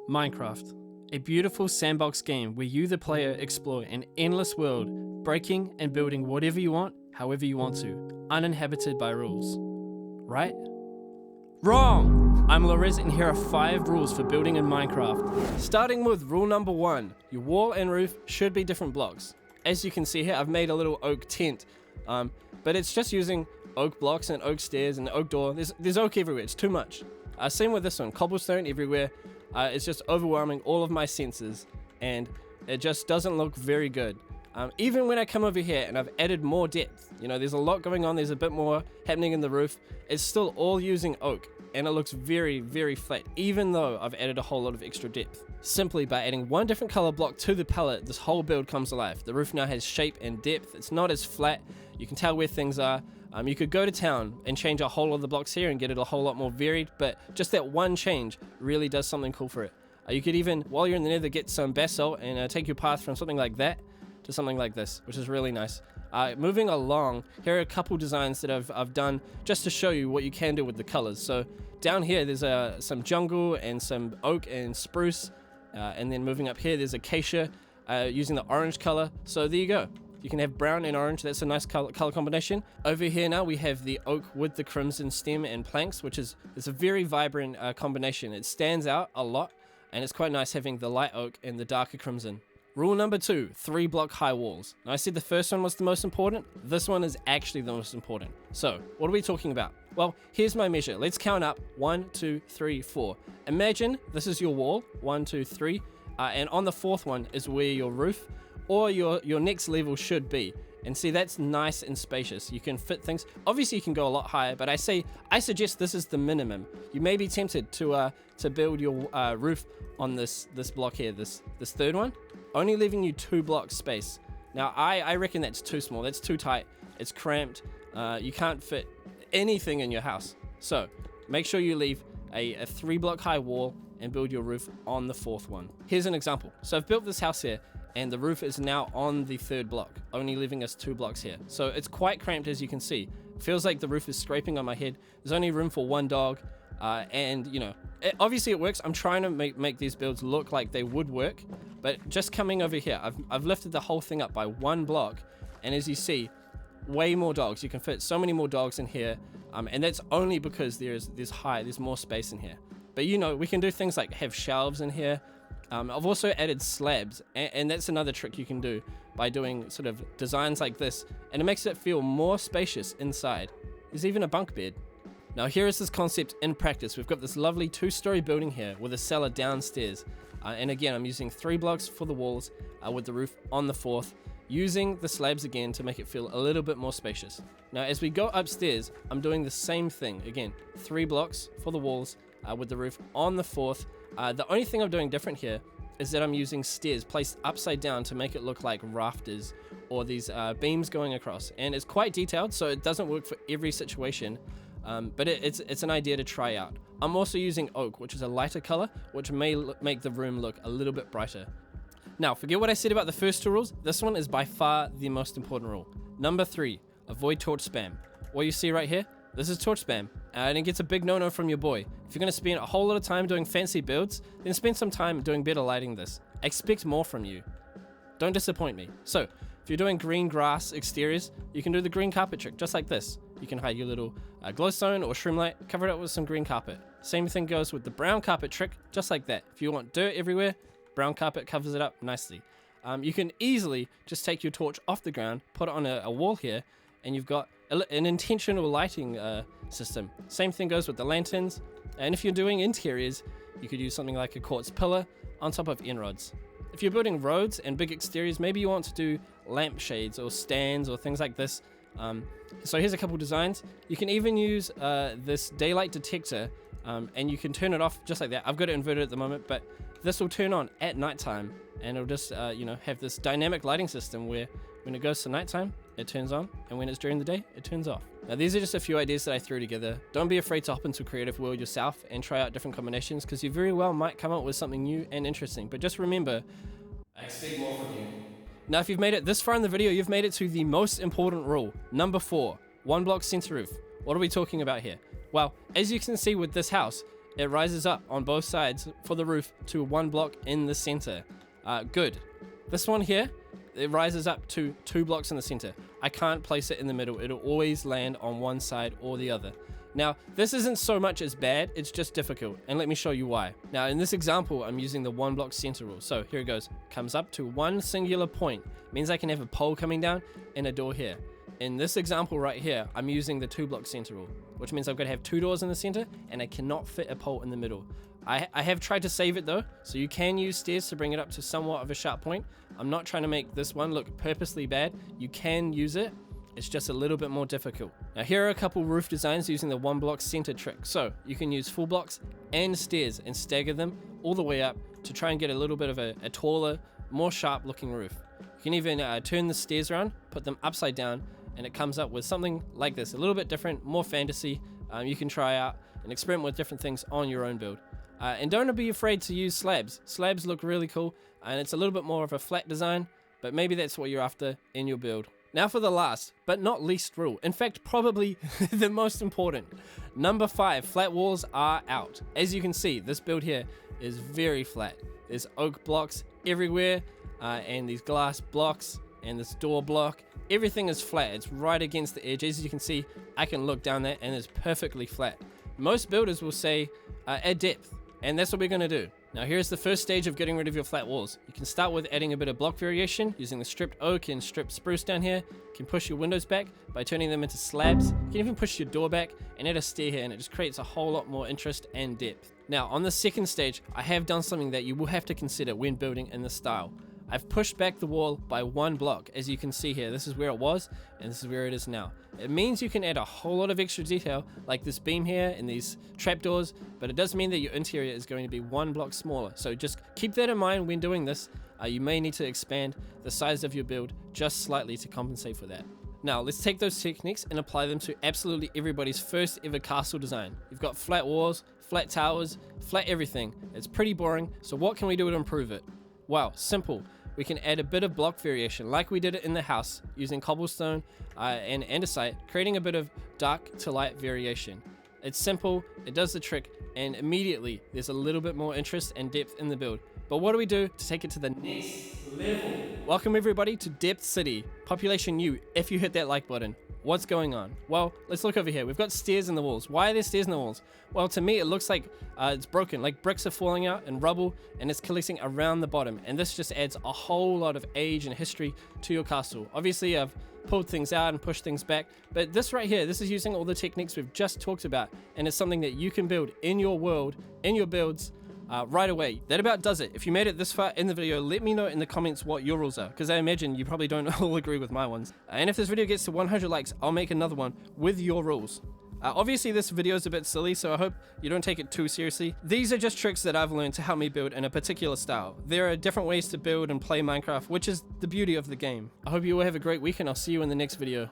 Minecraft, a beautiful sandbox game where you, the player, explore an endless world, breaking and building whatever you want, however you want to, uninhabited by rules. Right? Wrong! I'm Lorez and here are 5 rules for building in Minecraft. Starting with rule number 1, your wall and roof should be different blocks. As you can see here, I've made a little oak tent, but it's just using oak blocks and oak stairs and oak door. There's oak everywhere, it's too much. Same with this one, cobblestone everywhere. It's just overwhelming all of my senses and it just doesn't look very good. Even when I come over here and I've added more depth, you know, there's a lot going on, there's a bit more happening in the roof, it's still all using oak and it looks very, very flat, even though I've added a whole lot of extra depth. Simply by adding one different color block to the palette, this whole build comes alive. The roof now has shape and depth, it's not as flat, you can tell where things are. You could go to town and change a whole lot of the blocks here and get it a whole lot more varied, but just that one change really does something cool for it. You could even, while you're in the nether, get some basalt and take your path from something like that to something like this, which is really nice. Moving along, here are a couple designs that I've done just to show you what you can do with the colors. So down here there's some jungle and some oak and spruce, and then moving up here there's acacia using the orange color. So there you go. You can have brown and orange, that's a nice color combination. Over here now we have the oak with the crimson stem and planks, which is a very vibrant combination. It stands out a lot and it's quite nice having the light oak and the darker crimson. Rule number 2, 3 block high walls. Now I said the first one was the most important, this one is actually the most important. So what are we talking about? Well, here's my measure. Let's count up 1, 2, 3, 4. Imagine this is your wall, 1, 2, 3, and on the 4th one is where your roof or your next level should be. And see, that's nice and spacious. You can fit things. Obviously you can go a lot higher, but I suggest this is the minimum. You may be tempted to build your roof on this block here, this 3rd one, only leaving you 2 blocks space. Now I reckon that's too small, that's too tight, it's cramped, you can't fit anything in your house. So make sure you leave a 3 block high wall and build your roof on the 4th one. Here's an example. So I've built this house here and the roof is now on the 3rd block, only leaving us 2 blocks here. So it's quite cramped, as you can see. It feels like the roof is scraping on my head. There's only room for 1 dog, and you know, obviously it works. I'm trying to make these builds look like they would work, but just coming over here, I've lifted the whole thing up by 1 block, and as you see, way more dogs. You can fit so many more dogs in here, and that's only because there's more space in here. But you know, we can do things like have shelves in here. I've also added slabs, and that's another trick you can do by doing sort of designs like this, and it makes it feel more spacious inside. There's even a bunk bed. Now here is this concept in practice. We've got this lovely 2-story building here with a cellar downstairs, and again I'm using 3 blocks for the walls with the roof on the 4th, using the slabs again to make it feel a little bit more spacious. Now as we go upstairs, I'm doing the same thing again, 3 blocks for the walls with the roof on the 4th. The only thing I'm doing different here is that I'm using stairs placed upside down to make it look like rafters or these beams going across, and it's quite detailed, so it doesn't work for every situation, but it's an idea to try out. I'm also using oak, which is a lighter color, which may make the room look a little bit brighter. Now forget what I said about the first 2 rules. This one is by far the most important rule. Number 3, avoid torch spam. What you see right here, this is torch spam, and it gets a big no-no from your boy. If you're going to spend a whole lot of time doing fancy builds, then spend some time doing better lighting this. I expect more from you. Don't disappoint me. So, if you're doing green grass exteriors, you can do the green carpet trick, just like this. You can hide your little glowstone or shroom light, cover it up with some green carpet. Same thing goes with the brown carpet trick, just like that. If you want dirt everywhere, brown carpet covers it up nicely. You can easily just take your torch off the ground, put it on a wall here, and you've got an intentional lighting system. Same thing goes with the lanterns, and if you're doing interiors, you could use something like a quartz pillar on top of end rods. If you're building roads and big exteriors, maybe you want to do lampshades or stands or things like this. So here's a couple designs. You can even use this daylight detector, and you can turn it off just like that. I've got it inverted at the moment, but this will turn on at nighttime, and it'll just have this dynamic lighting system where when it goes to nighttime, it turns on, and when it's during the day, it turns off. Now these are just a few ideas that I threw together. Don't be afraid to hop into a creative world yourself and try out different combinations, because you very well might come up with something new and interesting. But just remember, I expect more from you. Now if you've made it this far in the video, you've made it to the most important rule. Number 4, 1 block center roof. What are we talking about here? Well, as you can see with this house, it rises up on both sides for the roof to 1 block in the center. Good. This one here, it rises up to 2 blocks in the center. I can't place it in the middle. It'll always land on one side or the other. Now, this isn't so much as bad, it's just difficult, and let me show you why. Now, in this example, I'm using the 1 block center rule. So here it goes. Comes up to one singular point. Means I can have a pole coming down and a door here. In this example right here, I'm using the 2 block center rule, which means I've got to have 2 doors in the center, and I cannot fit a pole in the middle. I have tried to save it though, so you can use stairs to bring it up to somewhat of a sharp point. I'm not trying to make this one look purposely bad. You can use it. It's just a little bit more difficult. Now here are a couple roof designs using the 1 block center trick. So you can use full blocks and stairs and stagger them all the way up to try and get a little bit of a taller, more sharp looking roof. You can even turn the stairs around, put them upside down, and it comes up with something like this, a little bit different, more fantasy. You can try out and experiment with different things on your own build. And don't be afraid to use slabs. Slabs look really cool, and it's a little bit more of a flat design, but maybe that's what you're after in your build. Now for the last, but not least rule. In fact, probably the most important. Number 5, flat walls are out. As you can see, this build here is very flat. There's oak blocks everywhere, and these glass blocks, and this door block. Everything is flat. It's right against the edge. As you can see, I can look down there, and it's perfectly flat. Most builders will say add depth, and that's what we're going to do. Now here's the first stage of getting rid of your flat walls. You can start with adding a bit of block variation using the stripped oak and stripped spruce down here. You can push your windows back by turning them into slabs. You can even push your door back and add a stair here, and it just creates a whole lot more interest and depth. Now on the second stage, I have done something that you will have to consider when building in this style. I've pushed back the wall by 1 block. As you can see here, this is where it was and this is where it is now. It means you can add a whole lot of extra detail like this beam here and these trapdoors, but it does mean that your interior is going to be 1 block smaller. So just keep that in mind when doing this. You may need to expand the size of your build just slightly to compensate for that. Now let's take those techniques and apply them to absolutely everybody's first ever castle design. You've got flat walls, flat towers, flat everything. It's pretty boring, so what can we do to improve it? Well, simple. We can add a bit of block variation like we did it in the house using cobblestone and andesite, creating a bit of dark to light variation. It's simple, it does the trick, and immediately there's a little bit more interest and depth in the build. But what do we do to take it to the next level? Welcome everybody to Depth City. Population U, if you hit that like button. What's going on? Well, let's look over here. We've got stairs in the walls. Why are there stairs in the walls? Well, to me, it looks like it's broken, like bricks are falling out and rubble, and it's collecting around the bottom. And this just adds a whole lot of age and history to your castle. Obviously, I've pulled things out and pushed things back, but this right here, this is using all the techniques we've just talked about, and it's something that you can build in your world, in your builds, right away. That about does it. If you made it this far in the video, let me know in the comments what your rules are, because I imagine you probably don't all agree with my ones. And if this video gets to 100 likes, I'll make another one with your rules. Obviously this video is a bit silly, so I hope you don't take it too seriously. These are just tricks that I've learned to help me build in a particular style. There are different ways to build and play Minecraft, which is the beauty of the game. I hope you all have a great week, and I'll see you in the next video.